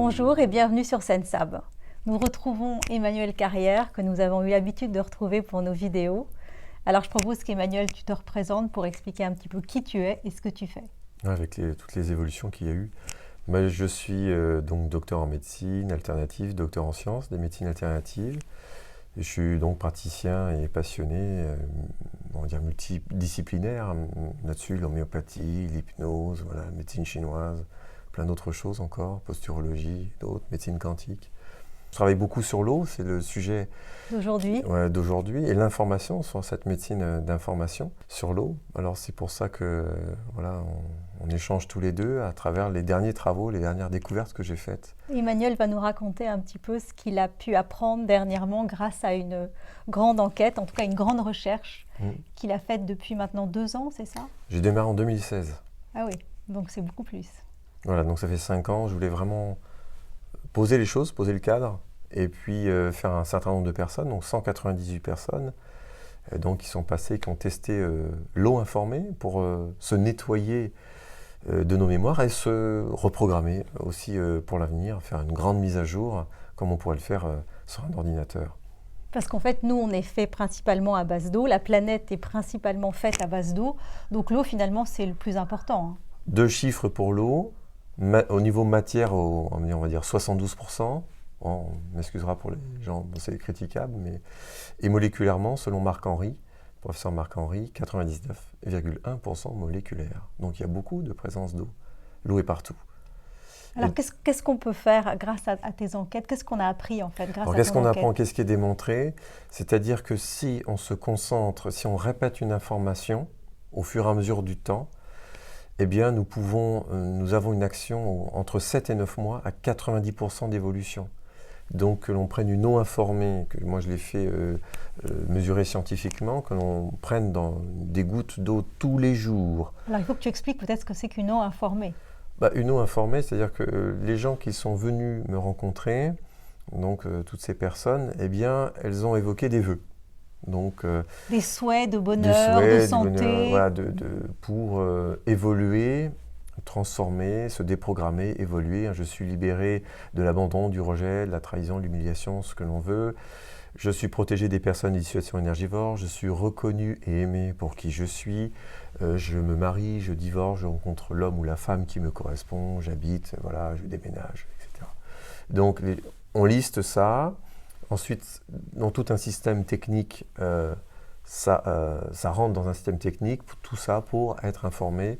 Bonjour et bienvenue sur Sensab. Nous retrouvons Emmanuel Carrière que nous avons eu l'habitude de retrouver pour nos vidéos. Alors je propose qu'Emmanuel, tu te représentes pour expliquer un petit peu qui tu es et ce que tu fais. Avec toutes les évolutions qu'il y a eu. Moi, je suis donc docteur en médecine alternative, docteur en sciences des médecines alternatives. Et je suis donc praticien et passionné, on va dire multidisciplinaire là-dessus, l'homéopathie, l'hypnose, voilà, la médecine chinoise, plein d'autres choses encore, posturologie, d'autres, médecine quantique. Je travaille beaucoup sur l'eau, c'est le sujet d'aujourd'hui, et l'information, sur cette médecine d'information sur l'eau. Alors c'est pour ça que voilà, on échange tous les deux à travers les derniers travaux, les dernières découvertes que j'ai faites. Emmanuel va nous raconter un petit peu ce qu'il a pu apprendre dernièrement grâce à une grande enquête, en tout cas une grande recherche qu'il a faite depuis maintenant 2 ans, c'est ça? J'ai démarré en 2016. Ah oui, donc c'est beaucoup plus. Voilà, donc ça fait 5 ans, je voulais vraiment poser les choses, poser le cadre, et puis faire un certain nombre de personnes, donc 198 personnes, donc qui sont passées, qui ont testé l'eau informée pour se nettoyer de nos mémoires et se reprogrammer aussi pour l'avenir, faire une grande mise à jour, comme on pourrait le faire sur un ordinateur. Parce qu'en fait, nous, on est fait principalement à base d'eau, la planète est principalement faite à base d'eau, donc l'eau, finalement, c'est le plus important. 2 chiffres pour l'eau. Au niveau matière, on va dire 72%. On m'excusera pour les gens, c'est critiquable, mais et moléculairement, selon Marc-Henri, professeur Marc-Henri, 99,1% moléculaire. Donc il y a beaucoup de présence d'eau. L'eau est partout. Alors qu'est-ce qu'on peut faire grâce à tes enquêtes? Qu'est-ce qu'on a appris en fait grâce à ton enquête? Qu'est-ce qu'on apprend? Qu'est-ce qui est démontré? C'est-à-dire que si on se concentre, si on répète une information au fur et à mesure du temps, eh bien, nous avons une action entre 7 et 9 mois à 90% d'évolution. Donc, que l'on prenne une eau informée, que moi je l'ai fait mesurer scientifiquement, que l'on prenne dans des gouttes d'eau tous les jours. Alors, il faut que tu expliques peut-être ce que c'est qu'une eau informée. Une eau informée, c'est-à-dire que les gens qui sont venus me rencontrer, donc toutes ces personnes, eh bien, elles ont évoqué des vœux. Donc, des souhaits de bonheur, de santé. Voilà, pour évoluer, transformer, se déprogrammer, évoluer. Je suis libéré de l'abandon, du rejet, de la trahison, de l'humiliation, ce que l'on veut. Je suis protégé des personnes et des situations énergivores. Je suis reconnu et aimé pour qui je suis. Je me marie, je divorce, je rencontre l'homme ou la femme qui me correspond. J'habite, voilà, je déménage, etc. Donc, on liste ça. Ensuite, dans tout un système technique, ça rentre dans un système technique, tout ça pour être informé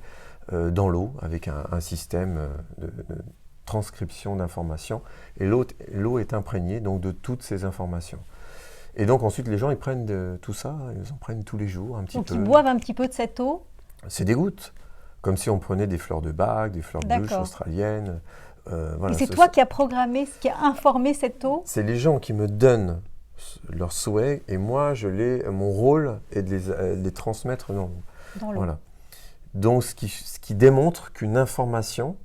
dans l'eau, avec un système de transcription d'informations. Et l'eau est imprégnée donc, de toutes ces informations. Et donc ensuite, les gens, ils prennent tout ça, ils en prennent tous les jours un petit peu. Donc ils boivent un petit peu de cette eau? C'est des gouttes, comme si on prenait des fleurs de bac, des fleurs de bûche australiennes. Voilà, et c'est toi qui as programmé, qui a informé cette eau? C'est les gens qui me donnent leurs souhaits et moi, mon rôle est de les transmettre dans l'eau. Voilà. Donc, ce qui démontre qu'une information,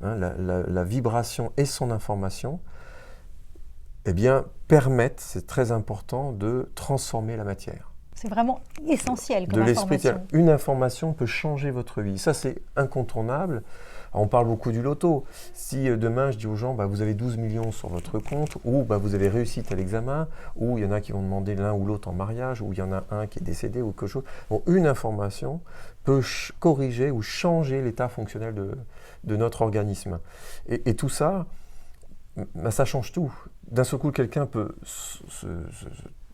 la vibration et son information, eh bien, permettent, c'est très important, de transformer la matière. C'est vraiment essentiel comme information. Une information peut changer votre vie. Ça, c'est incontournable. On parle beaucoup du loto. Si demain, je dis aux gens, vous avez 12 millions sur votre compte, ou vous avez réussi à l'examen, ou il y en a qui vont demander l'un ou l'autre en mariage, ou il y en a un qui est décédé, ou quelque chose. Bon, une information peut corriger ou changer l'état fonctionnel de notre organisme. Et tout ça, ça change tout. D'un seul coup, quelqu'un peut se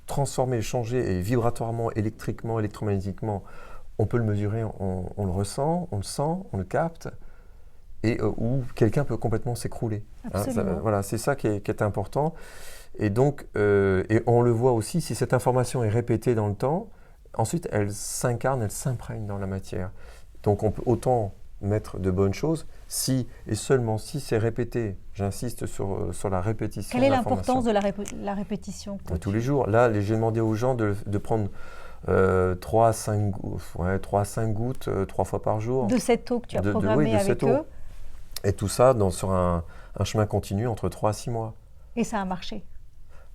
transformer, changer, et vibratoirement, électriquement, électromagnétiquement, on peut le mesurer, on le ressent, on le sent, on le capte. Et où quelqu'un peut complètement s'écrouler. Voilà, c'est ça qui est important. Et donc, et on le voit aussi, si cette information est répétée dans le temps, ensuite elle s'incarne, elle s'imprègne dans la matière. Donc on peut autant mettre de bonnes choses si et seulement si c'est répété. J'insiste sur la répétition. Quelle est l'importance de la répétition? Tous les jours. Là, j'ai demandé aux gens de prendre 3 à 5 gouttes 3 fois par jour. De cette eau que tu as programmée avec eux. Et tout ça sur un chemin continu entre 3 à 6 mois. Et ça a marché?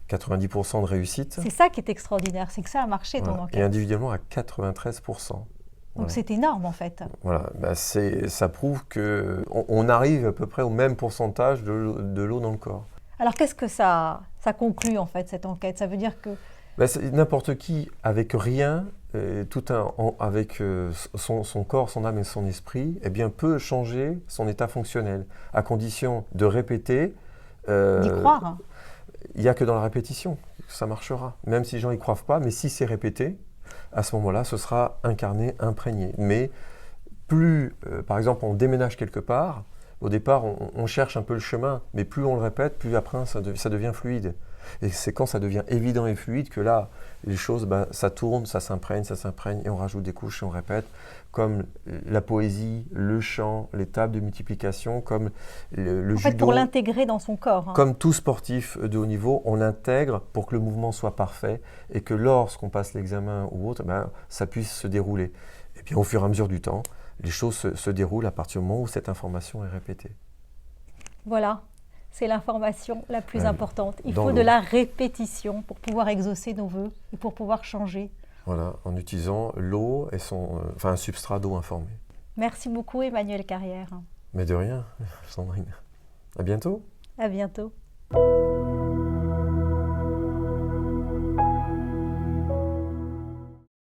90% de réussite. C'est ça qui est extraordinaire, c'est que ça a marché ton enquête. Et individuellement à 93%. Donc Voilà. c'est énorme en fait. Voilà, bah, ça prouve qu'on arrive à peu près au même pourcentage de l'eau dans le corps. Alors qu'est-ce que ça conclut en fait cette enquête? Ça veut dire que Bah, n'importe qui, avec rien, avec son corps, son âme et son esprit, eh bien, peut changer son état fonctionnel, à condition de répéter. d'y croire. Il n'y a que dans la répétition que ça marchera. Même si les gens n'y croient pas, mais si c'est répété, à ce moment-là, ce sera incarné, imprégné. Mais plus, par exemple, on déménage quelque part, au départ, on cherche un peu le chemin, mais plus on le répète, plus après, ça devient fluide. Et c'est quand ça devient évident et fluide que là, les choses, bah, ça tourne, ça s'imprègne, et on rajoute des couches et on répète, comme la poésie, le chant, les tables de multiplication, comme le En fait, judo. pour l'intégrer dans son corps. Hein. Comme tout sportif de haut niveau, on l'intègre pour que le mouvement soit parfait et que lorsqu'on passe l'examen ou autre, ben, ça puisse se dérouler. Et bien au fur et à mesure du temps, les choses se déroulent à partir du moment où cette information est répétée. Voilà, c'est l'information la plus importante. Il dans faut l'eau. de la répétition pour pouvoir exaucer nos vœux et pour pouvoir changer. Voilà, en utilisant l'eau et un substrat d'eau informé. Merci beaucoup Emmanuel Carrière. Mais de rien, Sandrine. À bientôt. À bientôt.